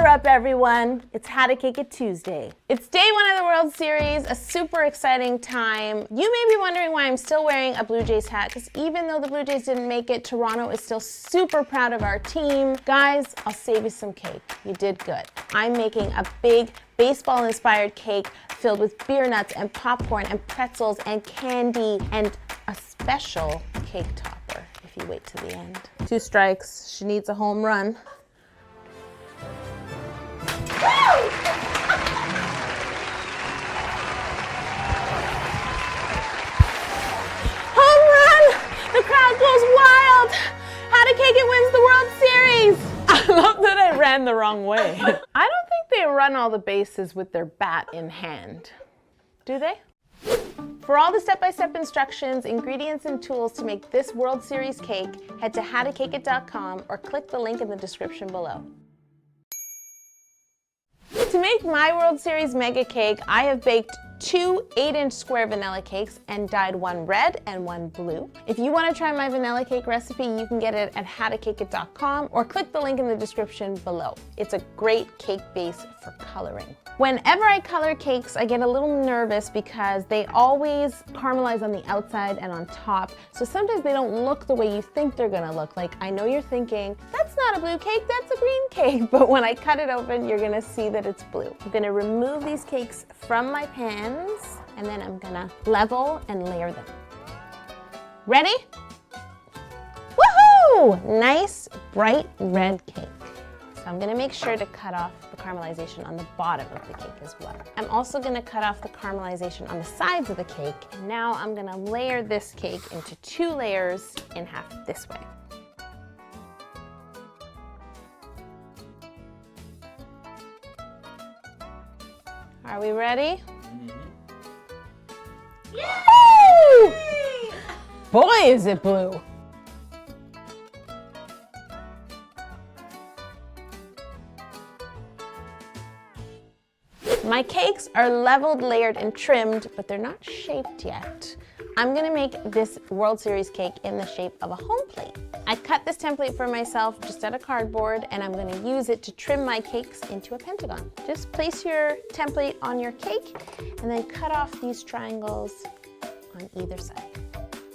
up, everyone? It's How to Cake It Tuesday. It's day one of the World Series, a super exciting time. You may be wondering why I'm still wearing a Blue Jays hat, because even though the Blue Jays didn't make it, Toronto is still super proud of our team. Guys, I'll save you some cake. You did good. I'm making a big baseball-inspired cake filled with beer nuts and popcorn and pretzels and candy and a special cake topper if you wait to the end. 2 strikes. She needs a home run. Home run! The crowd goes wild! How to Cake It wins the World Series! I love that I ran the wrong way. I don't think they run all the bases with their bat in hand. Do they? For all the step-by-step instructions, ingredients, and tools to make this World Series cake, head to howtocakeit.com or click the link in the description below. To make my World Series mega cake, I have baked 2 8-inch square vanilla cakes and dyed 1 red and 1 blue. If you want to try my vanilla cake recipe, you can get it at howtocakeit.com or click the link in the description below. It's a great cake base for coloring. Whenever I color cakes, I get a little nervous because they always caramelize on the outside and on top. So sometimes they don't look the way you think they're gonna look. Like, I know you're thinking, that's not a blue cake, that's a green cake. But when I cut it open, you're gonna see that it's blue. I'm gonna remove these cakes from my pans, and then I'm gonna level and layer them. Ready? Woohoo! Nice, bright red cake. So I'm gonna make sure to cut off the caramelization on the bottom of the cake as well. I'm also gonna cut off the caramelization on the sides of the cake. And now I'm gonna layer this cake into 2 layers in half this way. Are we ready? Yay! Boy, is it blue! My cakes are leveled, layered, and trimmed, but they're not shaped yet. I'm gonna make this World Series cake in the shape of a home plate. I cut this template for myself just out of cardboard, and I'm gonna use it to trim my cakes into a pentagon. Just place your template on your cake, and then cut off these triangles on either side.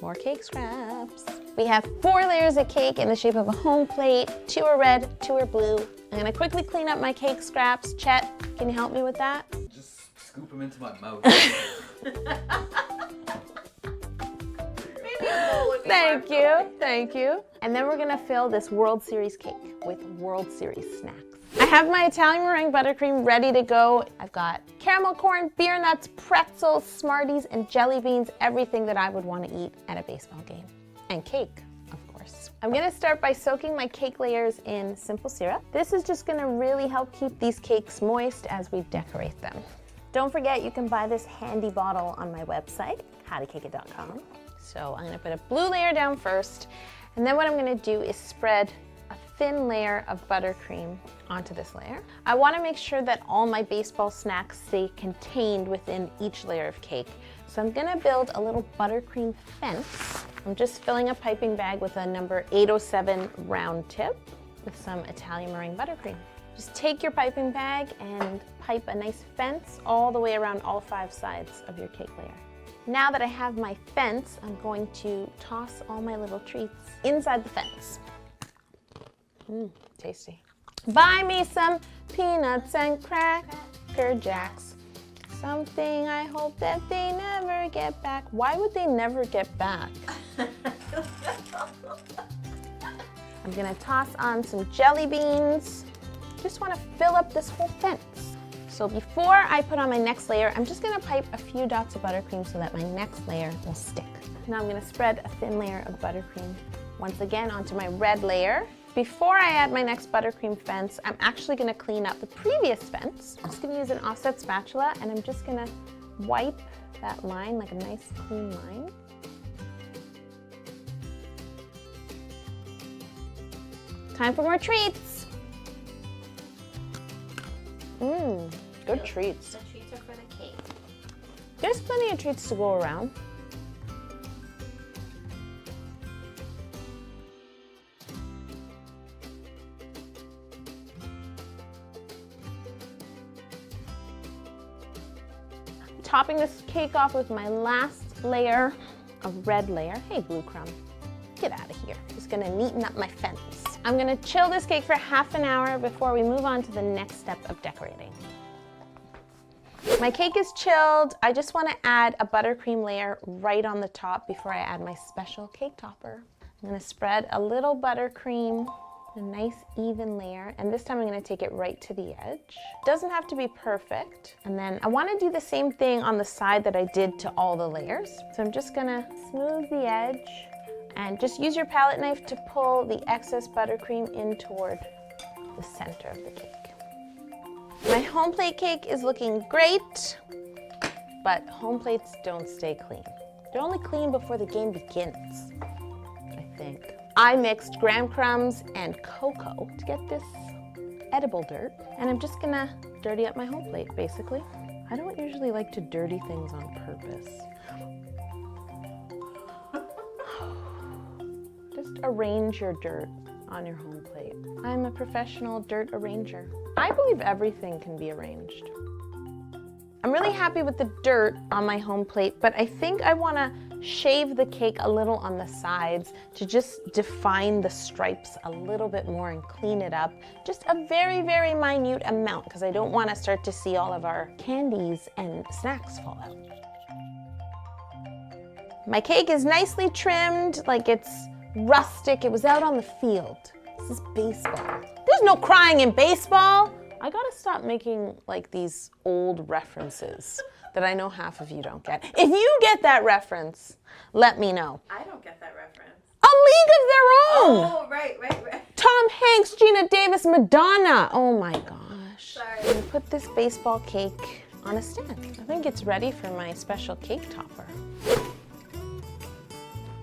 More cake scraps. We have 4 layers of cake in the shape of a home plate. 2 are red, 2 are blue. I'm gonna quickly clean up my cake scraps. Chet, can you help me with that? Just scoop them into my mouth. Thank you, thank you. And then we're gonna fill this World Series cake with World Series snacks. I have my Italian meringue buttercream ready to go. I've got caramel corn, beer nuts, pretzels, Smarties, and jelly beans, everything that I would want to eat at a baseball game. And cake, of course. I'm gonna start by soaking my cake layers in simple syrup. This is just gonna really help keep these cakes moist as we decorate them. Don't forget, you can buy this handy bottle on my website, howtocakeit.com. So I'm gonna put a blue layer down first, and then what I'm gonna do is spread a thin layer of buttercream onto this layer. I wanna make sure that all my baseball snacks stay contained within each layer of cake. So I'm gonna build a little buttercream fence. I'm just filling a piping bag with a number 807 round tip with some Italian meringue buttercream. Just take your piping bag and pipe a nice fence all the way around all 5 sides of your cake layer. Now that I have my fence, I'm going to toss all my little treats inside the fence. Tasty. Buy me some peanuts and Cracker Jacks. Something I hope that they never get back. Why would they never get back? I'm gonna toss on some jelly beans. Just wanna fill up this whole fence. So before I put on my next layer, I'm just gonna pipe a few dots of buttercream so that my next layer will stick. Now I'm gonna spread a thin layer of buttercream once again onto my red layer. Before I add my next buttercream fence, I'm actually gonna clean up the previous fence. I'm just gonna use an offset spatula, and I'm just gonna wipe that line like a nice clean line. Time for more treats. Good treats. The treats are for the cake. There's plenty of treats to go around. topping this cake off with my last layer of red layer. Hey, Blue Crumb, get out of here. Just gonna neaten up my fence. I'm gonna chill this cake for half an hour before we move on to the next step of decorating. My cake is chilled. I just wanna add a buttercream layer right on the top before I add my special cake topper. I'm gonna spread a little buttercream, a nice even layer, and this time I'm gonna take it right to the edge. Doesn't have to be perfect. And then I wanna do the same thing on the side that I did to all the layers. So I'm just gonna smooth the edge and just use your palette knife to pull the excess buttercream in toward the center of the cake. My home plate cake is looking great, but home plates don't stay clean. They're only clean before the game begins, I think. I mixed graham crumbs and cocoa to get this edible dirt, and I'm just gonna dirty up my home plate, basically. I don't usually like to dirty things on purpose. Just arrange your dirt on your home plate. I'm a professional dirt arranger. I believe everything can be arranged. I'm really happy with the dirt on my home plate, but I think I wanna shave the cake a little on the sides to just define the stripes a little bit more and clean it up. Just a very, very minute amount, because I don't wanna start to see all of our candies and snacks fall out. My cake is nicely trimmed, like it's rustic. It was out on the field. This is baseball. There's no crying in baseball. I gotta stop making like these old references that I know half of you don't get. If you get that reference, let me know. I don't get that reference. A League of Their Own! Oh, right. Tom Hanks, Gina Davis, Madonna. Oh my gosh. Sorry. I'm gonna put this baseball cake on a stand. I think it's ready for my special cake topper.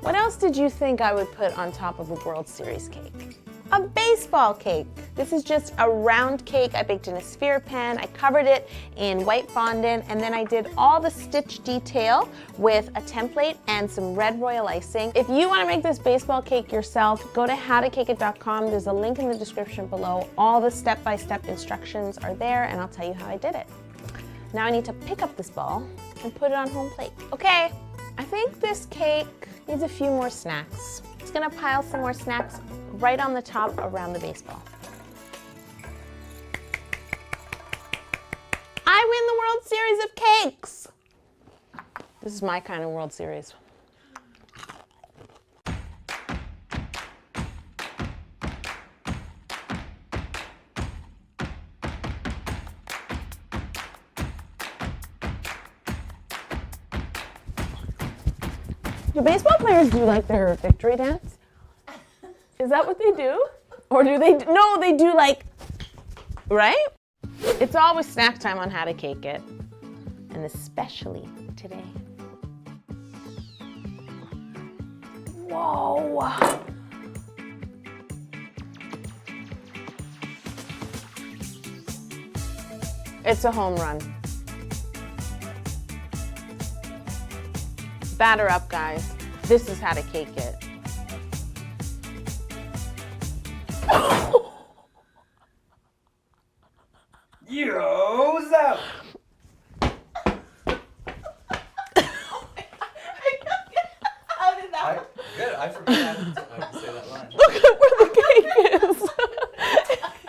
What else did you think I would put on top of a World Series cake? A baseball cake. This is just a round cake I baked in a sphere pan. I covered it in white fondant, and then I did all the stitch detail with a template and some red royal icing. If you want to make this baseball cake yourself, go to howtocakeit.com. There's a link in the description below. All the step-by-step instructions are there, and I'll tell you how I did it. Now I need to pick up this ball and put it on home plate. Okay, I think this cake needs a few more snacks. Just gonna pile some more snacks right on the top around the baseball. I win the World Series of cakes. This is my kind of World Series. Do baseball players do like their victory dance? Is that what they do? Or do they, no, they do like, right? It's always snack time on How to Cake It, and especially today. Whoa. It's a home run. Batter up, guys. This is How to Cake It.